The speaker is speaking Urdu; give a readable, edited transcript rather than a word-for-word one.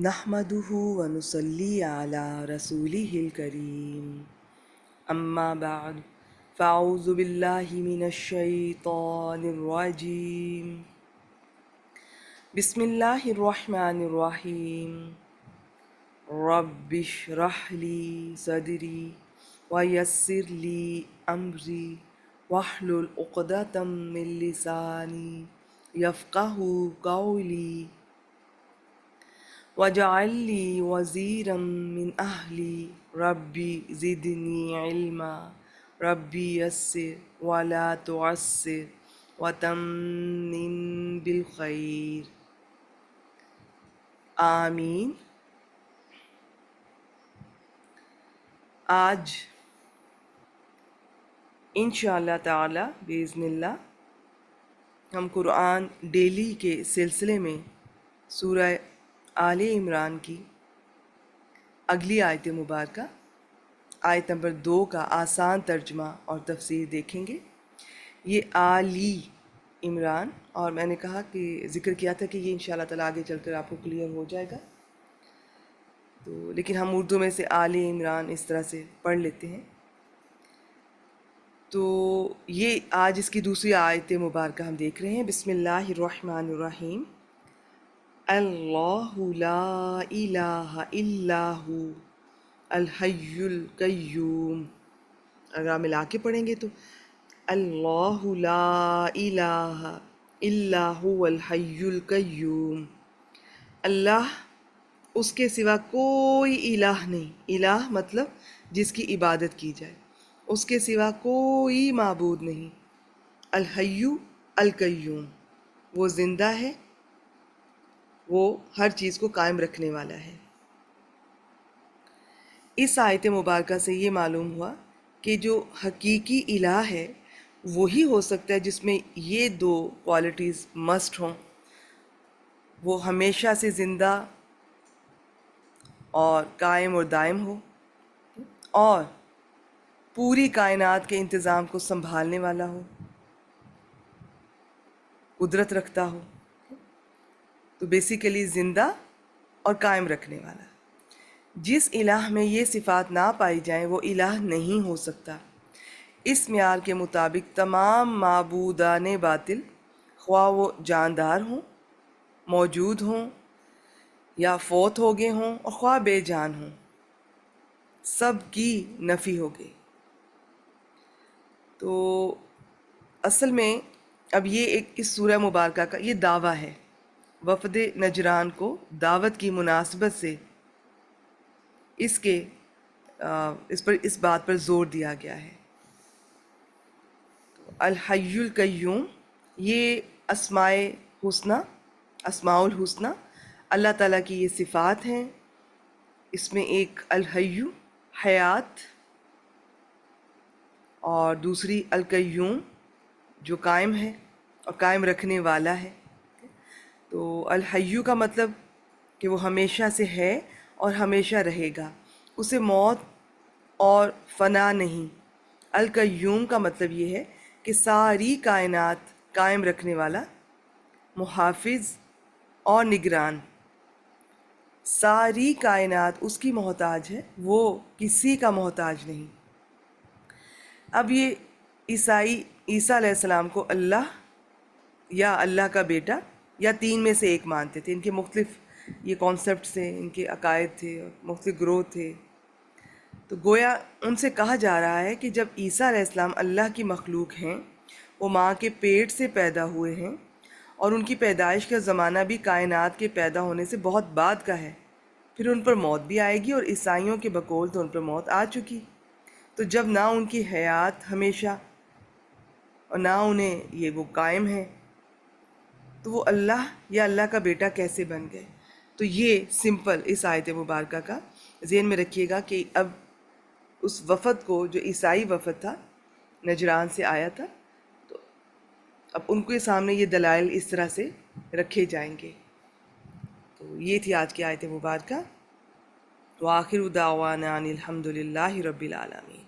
نحمدہ ونصلی علی رسولہ الکریم اما بعد فاعوذ باللہ من الشیطان الرجیم بسم اللہ الرحمن الرحیم رب اشرح لی صدری ویسر لی امری واحلل عقدۃ من لسانی یفقہوا قولی وَاجْعَل لِّي وَزِيرًا مِّنْ أَهْلِي رَبِّ زِدْنِي عِلْمًا رَبِّ يَسِّرْ وَلَا تُعَسِّرْ وَتَمِّمْ بِالْخَيْرِ آمین۔ آج انشاءاللہ تعالی بإذن اللہ ہم قرآن ڈیلی کے سلسلے میں سورہ آل عمران کی اگلی آیت مبارکہ آیت نمبر 2 کا آسان ترجمہ اور تفسیر دیکھیں گے۔ یہ آلی عمران، اور میں نے کہا کہ ذکر کیا تھا کہ یہ انشاءاللہ تعالیٰ آگے چل کر آپ کو کلیئر ہو جائے گا، تو لیکن ہم اردو میں سے آل عمران اس طرح سے پڑھ لیتے ہیں۔ تو یہ آج اس کی دوسری آیت مبارکہ ہم دیکھ رہے ہیں۔ بسم اللہ الرحمن الرحیم۔ اللہ لا الہ الا ہو الحی القیوم۔ اگر آپ ملا کے پڑھیں گے تو اللہ لا الہ الا ہو الحی القیوم، اللہ اس کے سوا کوئی الہ نہیں، الہ مطلب جس کی عبادت کی جائے، اس کے سوا کوئی معبود نہیں۔ الحی القیوم، وہ زندہ ہے، وہ ہر چیز کو قائم رکھنے والا ہے۔ اس آیت مبارکہ سے یہ معلوم ہوا کہ جو حقیقی الہ ہے وہی ہو سکتا ہے جس میں یہ دو کوالٹیز مسٹ ہوں، وہ ہمیشہ سے زندہ اور قائم اور دائم ہو، اور پوری کائنات کے انتظام کو سنبھالنے والا ہو، قدرت رکھتا ہو۔ تو بیسیکلی زندہ اور قائم رکھنے والا۔ جس الہ میں یہ صفات نہ پائی جائیں وہ الہ نہیں ہو سکتا۔ اس معیار کے مطابق تمام معبودان باطل، خواہ وہ جاندار ہوں، موجود ہوں، یا فوت ہو گئے ہوں، اور خواہ بے جان ہوں، سب کی نفی ہو گئی۔ تو اصل میں اب یہ ایک اس سورہ مبارکہ کا یہ دعویٰ ہے، وفد نجران کو دعوت کی مناسبت سے اس بات پر زور دیا گیا ہے۔ الحی القیوم، یہ اسماء الحسنہ اللہ تعالیٰ کی یہ صفات ہیں۔ اس میں ایک الحی حیات، اور دوسری القیوم جو قائم ہے اور قائم رکھنے والا ہے۔ تو الحی کا مطلب کہ وہ ہمیشہ سے ہے اور ہمیشہ رہے گا، اسے موت اور فنا نہیں۔ القیوم کا مطلب یہ ہے کہ ساری کائنات قائم رکھنے والا، محافظ اور نگران۔ ساری کائنات اس کی محتاج ہے، وہ کسی کا محتاج نہیں۔ اب یہ عیسیٰ علیہ السلام کو اللہ یا اللہ کا بیٹا یا تین میں سے ایک مانتے تھے۔ ان کے مختلف یہ کانسیپٹس تھے، ان کے عقائد تھے، مختلف گروہ تھے۔ تو گویا ان سے کہا جا رہا ہے کہ جب عیسیٰ علیہ السلام اللہ کی مخلوق ہیں، وہ ماں کے پیٹ سے پیدا ہوئے ہیں، اور ان کی پیدائش کا زمانہ بھی کائنات کے پیدا ہونے سے بہت بعد کا ہے، پھر ان پر موت بھی آئے گی، اور عیسائیوں کے بقول تو ان پر موت آ چکی۔ تو جب نہ ان کی حیات ہمیشہ اور نہ انہیں یہ وہ قائم ہے، تو وہ اللہ یا اللہ کا بیٹا کیسے بن گئے؟ تو یہ سمپل اس آیت مبارکہ کا ذہن میں رکھیے گا کہ اب اس وفد کو، جو عیسائی وفد تھا، نجران سے آیا تھا، تو اب ان کے سامنے یہ دلائل اس طرح سے رکھے جائیں گے۔ تو یہ تھی آج کی آیت مبارکہ۔ وآخر دعوانا ان الحمد للہ رب العالمین۔